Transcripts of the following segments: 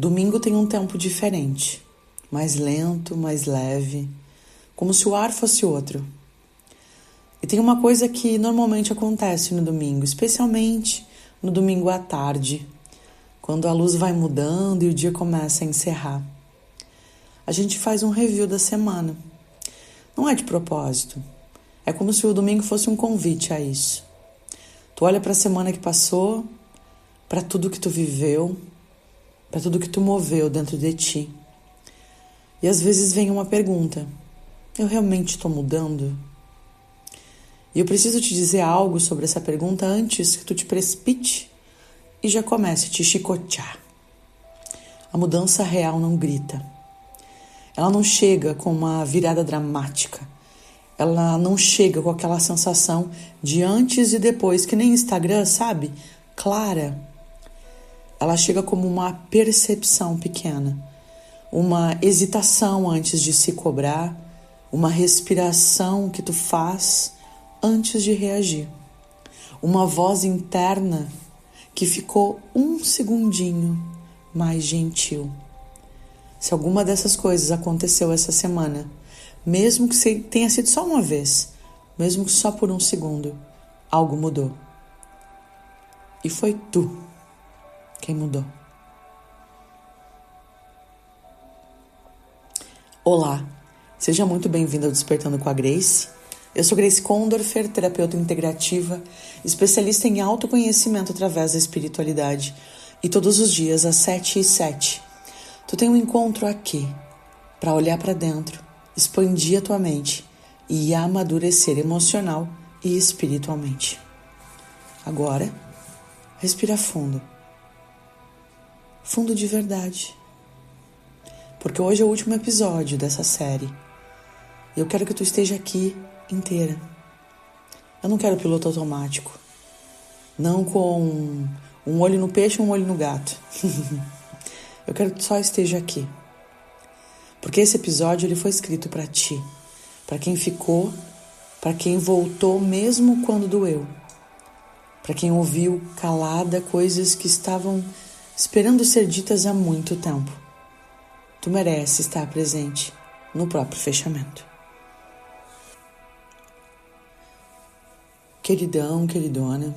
Domingo tem um tempo diferente, mais lento, mais leve, como se o ar fosse outro. E tem uma coisa que normalmente acontece no domingo, especialmente no domingo à tarde, quando a luz vai mudando e o dia começa a encerrar. A gente faz um review da semana. Não é de propósito. É como se o domingo fosse um convite a isso. Tu olha para a semana que passou, para tudo que tu viveu, para tudo que tu moveu dentro de ti. E às vezes vem uma pergunta: eu realmente estou mudando? E eu preciso te dizer algo sobre essa pergunta antes que tu te precipite e já comece a te chicotear. A mudança real não grita. Ela não chega com uma virada dramática. Ela não chega com aquela sensação de antes e depois, que nem Instagram, sabe? Clara. Ela chega como uma percepção pequena, uma hesitação antes de se cobrar, uma respiração que tu faz antes de reagir, uma voz interna que ficou um segundinho mais gentil. Se alguma dessas coisas aconteceu essa semana, mesmo que tenha sido só uma vez, mesmo que só por um segundo, algo mudou. E foi tu quem mudou. Olá, seja muito bem-vindo ao Despertando com a Grace. Eu sou Grace Kondorfer, terapeuta integrativa, especialista em autoconhecimento através da espiritualidade. E todos os dias, às 7h07, tu tem um encontro aqui para olhar para dentro, expandir a tua mente e amadurecer emocional e espiritualmente. Agora, respira fundo. Fundo de verdade. Porque hoje é o último episódio dessa série. E eu quero que tu esteja aqui inteira. Eu não quero piloto automático. Não com um olho no peixe e um olho no gato. Eu quero que tu só esteja aqui. Porque esse episódio ele foi escrito para ti. Para quem ficou, para quem voltou mesmo quando doeu. Para quem ouviu calada coisas que estavam esperando ser ditas há muito tempo. Tu merece estar presente no próprio fechamento. Queridão, queridona,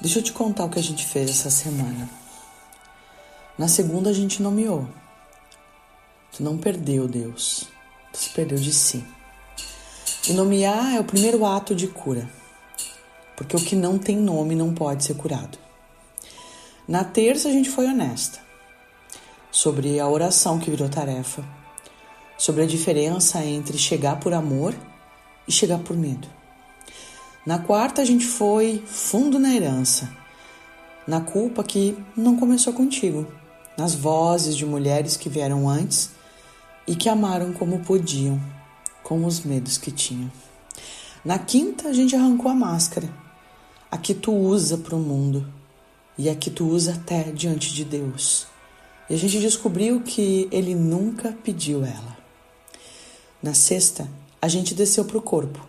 deixa eu te contar o que a gente fez essa semana. Na segunda a gente nomeou. Tu não perdeu Deus, tu se perdeu de si. E nomear é o primeiro ato de cura, porque o que não tem nome não pode ser curado. Na terça a gente foi honesta sobre a oração que virou tarefa, sobre a diferença entre chegar por amor e chegar por medo. Na quarta a gente foi fundo na herança, na culpa que não começou contigo, nas vozes de mulheres que vieram antes e que amaram como podiam, com os medos que tinham. Na quinta a gente arrancou a máscara, a que tu usa para o mundo e a que tu usa até diante de Deus. E a gente descobriu que Ele nunca pediu ela. Na sexta, a gente desceu para o corpo,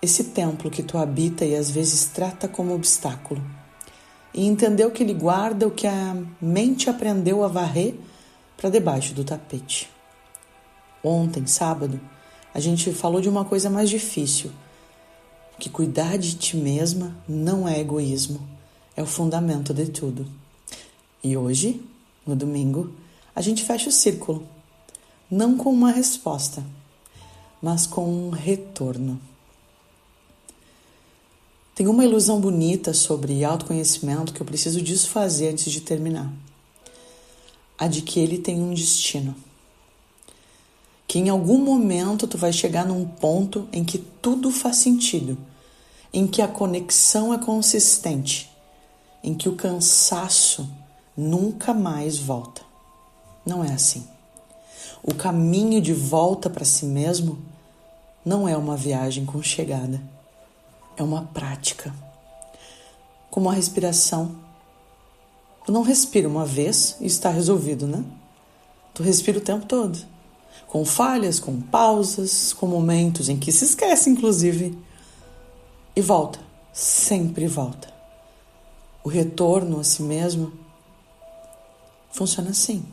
esse templo que tu habita e às vezes trata como obstáculo, e entendeu que Ele guarda o que a mente aprendeu a varrer para debaixo do tapete. Ontem, sábado, a gente falou de uma coisa mais difícil, que cuidar de ti mesma não é egoísmo, é o fundamento de tudo. E hoje, no domingo, a gente fecha o círculo, não com uma resposta, mas com um retorno. Tem uma ilusão bonita sobre autoconhecimento que eu preciso desfazer antes de terminar. A de que ele tem um destino. Que em algum momento tu vai chegar num ponto em que tudo faz sentido, em que a conexão é consistente, em que o cansaço nunca mais volta. Não é assim. O caminho de volta para si mesmo não é uma viagem com chegada. É uma prática. Como a respiração. Tu não respira uma vez e está resolvido, né? Tu respira o tempo todo. Com falhas, com pausas, com momentos em que se esquece, inclusive. E volta. Sempre volta. O retorno a si mesmo Funciona assim.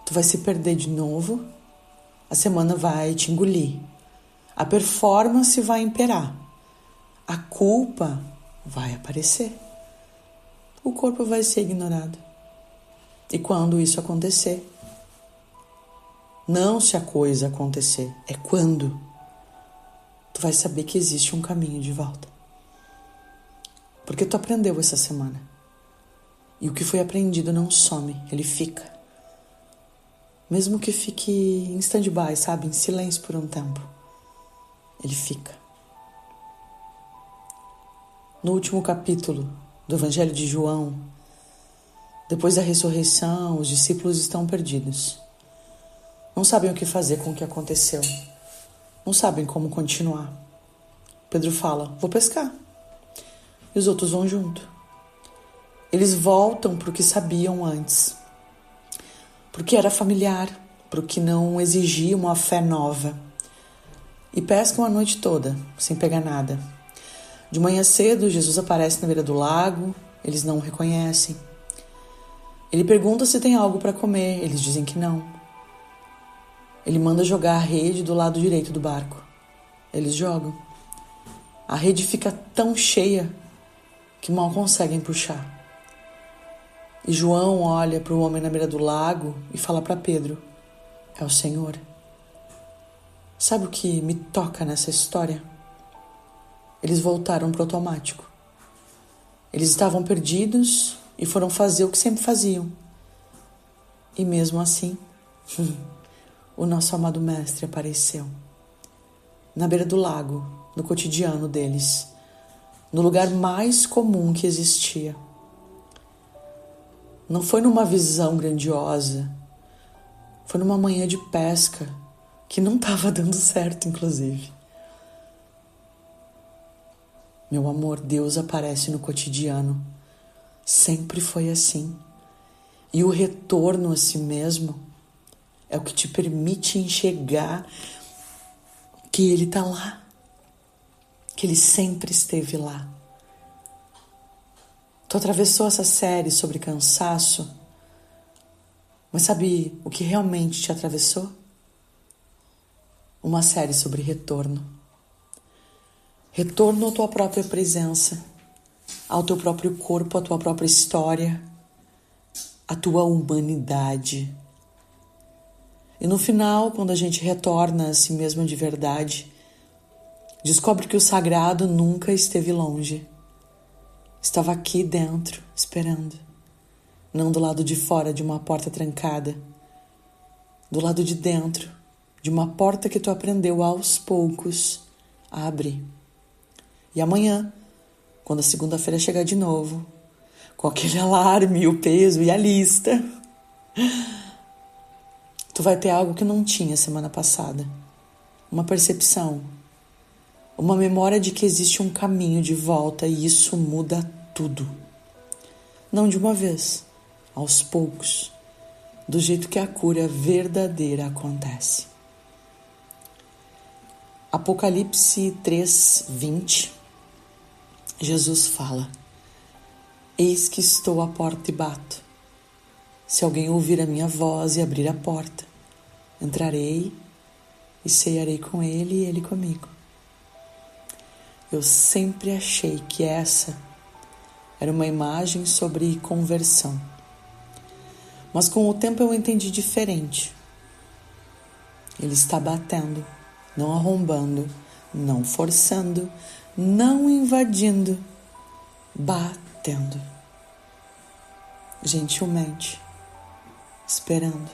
Tu vai se perder de novo, a semana vai te engolir, a performance vai imperar, a culpa vai aparecer, o corpo vai ser ignorado. E quando isso acontecer, não se a coisa acontecer, é quando tu vai saber que existe um caminho de volta. Porque tu aprendeu essa semana. E o que foi aprendido não some, ele fica. Mesmo que fique em stand-by, sabe? Em silêncio por um tempo. Ele fica. No último capítulo do Evangelho de João, depois da ressurreição, os discípulos estão perdidos. Não sabem o que fazer com o que aconteceu. Não sabem como continuar. Pedro fala, vou pescar. E os outros vão junto. Eles voltam para o que sabiam antes. Porque era familiar, porque não exigia uma fé nova. E pescam a noite toda, sem pegar nada. De manhã cedo, Jesus aparece na beira do lago, eles não o reconhecem. Ele pergunta se tem algo para comer, eles dizem que não. Ele manda jogar a rede do lado direito do barco. Eles jogam. A rede fica tão cheia que mal conseguem puxar. E João olha para o homem na beira do lago e fala para Pedro, é o Senhor. Sabe o que me toca nessa história? Eles voltaram para o automático. Eles estavam perdidos e foram fazer o que sempre faziam. E mesmo assim, o nosso amado mestre apareceu. Na beira do lago, no cotidiano deles, no lugar mais comum que existia. Não foi numa visão grandiosa, foi numa manhã de pesca que não estava dando certo, inclusive. Meu amor, Deus aparece no cotidiano. Sempre foi assim. E o retorno a si mesmo é o que te permite enxergar que Ele está lá, que Ele sempre esteve lá. Tu atravessou essa série sobre cansaço, mas sabe o que realmente te atravessou? Uma série sobre retorno. Retorno à tua própria presença, ao teu próprio corpo, à tua própria história, à tua humanidade. E no final, quando a gente retorna a si mesmo de verdade, descobre que o sagrado nunca esteve longe. Estava aqui dentro, esperando. Não do lado de fora de uma porta trancada. Do lado de dentro, de uma porta que tu aprendeu aos poucos a abrir. E amanhã, quando a segunda-feira chegar de novo, com aquele alarme, o peso e a lista, tu vai ter algo que não tinha semana passada. Uma percepção. Uma memória de que existe um caminho de volta e isso muda tudo. Não de uma vez, aos poucos, do jeito que a cura verdadeira acontece. Apocalipse 3:20, Jesus fala, eis que estou à porta e bato. Se alguém ouvir a minha voz e abrir a porta, entrarei e cearei com ele e ele comigo. Eu sempre achei que essa era uma imagem sobre conversão. Mas com o tempo eu entendi diferente. Ele está batendo, não arrombando, não forçando, não invadindo, batendo. Gentilmente, esperando,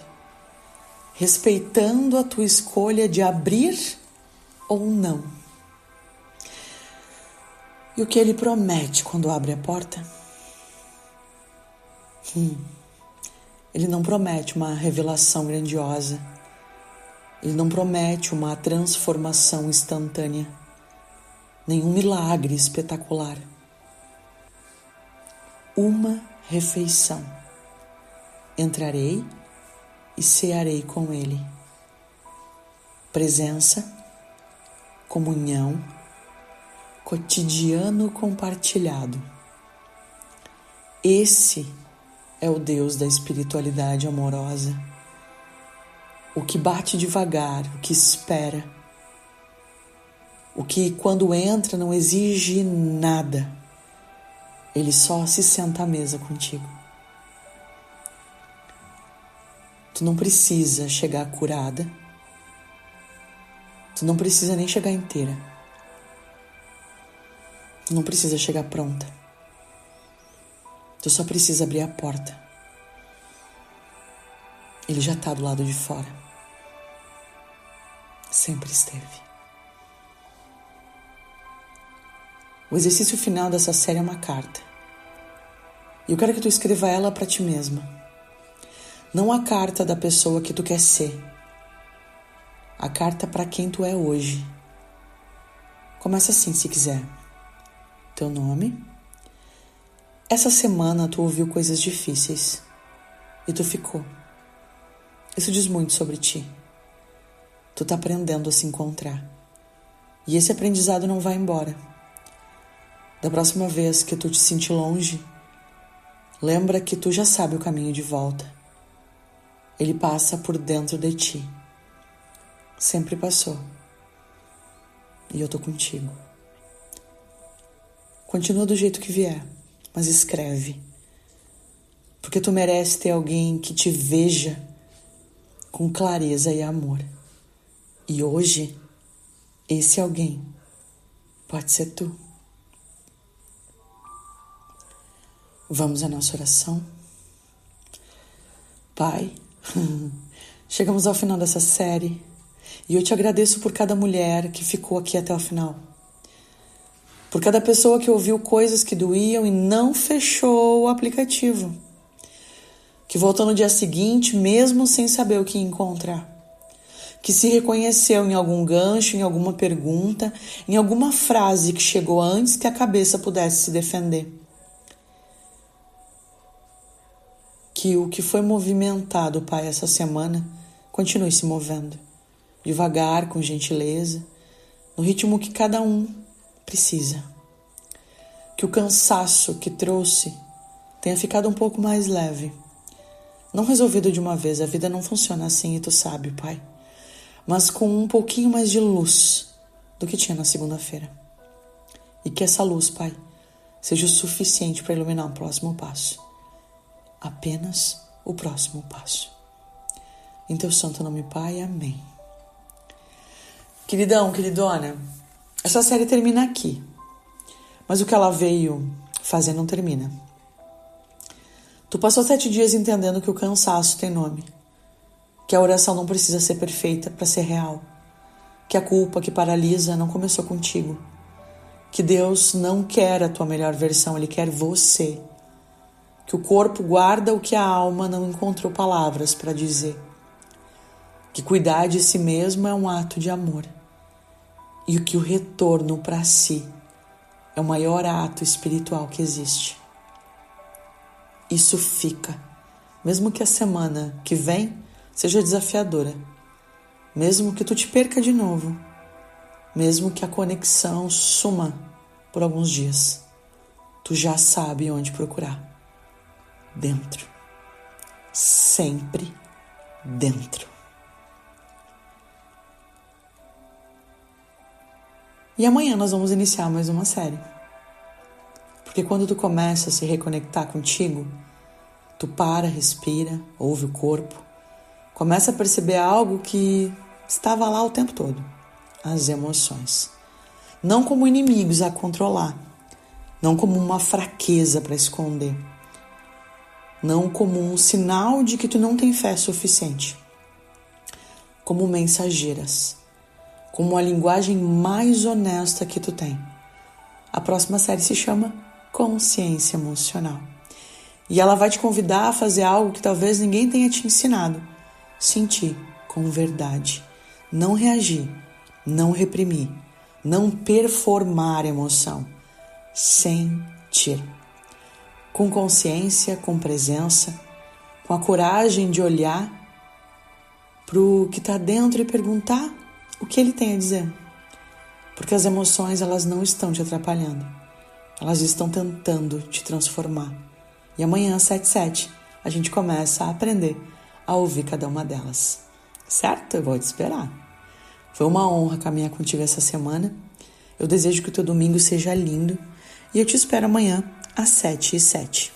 respeitando a tua escolha de abrir ou não. E o que ele promete quando abre a porta? Ele não promete uma revelação grandiosa. Ele não promete uma transformação instantânea. Nenhum milagre espetacular. Uma refeição. Entrarei e cearei com ele. Presença, comunhão, cotidiano compartilhado. Esse é o Deus da espiritualidade amorosa. O que bate devagar, o que espera, o que quando entra não exige nada. Ele só se senta à mesa contigo. Tu não precisa chegar curada. Tu não precisa nem chegar inteira. Tu não precisa chegar pronta. Tu só precisa abrir a porta. Ele já está do lado de fora. Sempre esteve. O exercício final dessa série é uma carta. E eu quero que tu escreva ela para ti mesma. Não a carta da pessoa que tu quer ser. A carta para quem tu é hoje. Começa assim, se quiser. Teu nome. Essa semana tu ouviu coisas difíceis. E tu ficou. Isso diz muito sobre ti. Tu tá aprendendo a se encontrar. E esse aprendizado não vai embora. Da próxima vez que tu te sentir longe, lembra que tu já sabe o caminho de volta. Ele passa por dentro de ti. Sempre passou. E eu tô contigo. Continua do jeito que vier, mas escreve. Porque tu merece ter alguém que te veja com clareza e amor. E hoje, esse alguém pode ser tu. Vamos à nossa oração? Pai, chegamos ao final dessa série e eu te agradeço por cada mulher que ficou aqui até o final. Por cada pessoa que ouviu coisas que doíam e não fechou o aplicativo. Que voltou no dia seguinte mesmo sem saber o que encontrar. Que se reconheceu em algum gancho, em alguma pergunta, em alguma frase que chegou antes que a cabeça pudesse se defender. Que o que foi movimentado, Pai, essa semana, continue se movendo. Devagar, com gentileza, no ritmo que cada um precisa. Que o cansaço que trouxe tenha ficado um pouco mais leve. Não resolvido de uma vez, a vida não funciona assim e tu sabe, Pai. Mas com um pouquinho mais de luz do que tinha na segunda-feira. E que essa luz, Pai, seja o suficiente para iluminar o próximo passo. Apenas o próximo passo. Em teu santo nome, Pai, amém. Queridão, queridona, essa série termina aqui. Mas o que ela veio fazer não termina. Tu passou 7 dias entendendo que o cansaço tem nome. Que a oração não precisa ser perfeita para ser real. Que a culpa que paralisa não começou contigo. Que Deus não quer a tua melhor versão, Ele quer você. Que o corpo guarda o que a alma não encontrou palavras para dizer. Que cuidar de si mesmo é um ato de amor. E que o retorno para si é o maior ato espiritual que existe. Isso fica. Mesmo que a semana que vem seja desafiadora. Mesmo que tu te perca de novo. Mesmo que a conexão suma por alguns dias. Tu já sabe onde procurar. Dentro. Sempre dentro. E amanhã nós vamos iniciar mais uma série. Porque quando tu começa a se reconectar contigo, tu para, respira, ouve o corpo, começa a perceber algo que estava lá o tempo todo. As emoções. Não como inimigos a controlar. Não como uma fraqueza para esconder. Não como um sinal de que tu não tem fé suficiente. Como mensageiras. Como a linguagem mais honesta que tu tem. A próxima série se chama Consciência Emocional. E ela vai te convidar a fazer algo que talvez ninguém tenha te ensinado. Sentir com verdade. Não reagir. Não reprimir. Não performar emoção. Sentir. Com consciência, com presença, com a coragem de olhar para o que está dentro e perguntar o que ele tem a dizer. Porque as emoções, elas não estão te atrapalhando. Elas estão tentando te transformar. E amanhã, às 7h07, a gente começa a aprender a ouvir cada uma delas. Certo? Eu vou te esperar. Foi uma honra caminhar contigo essa semana. Eu desejo que o teu domingo seja lindo e eu te espero amanhã às 7h07.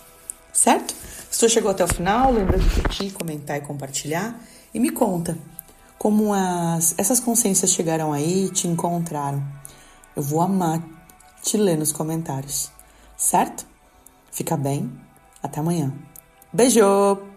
Certo? Se tu chegou até o final, lembra de curtir, comentar e compartilhar e me conta como essas consciências chegaram aí e te encontraram. Eu vou amar te ler nos comentários. Certo? Fica bem. Até amanhã. Beijo!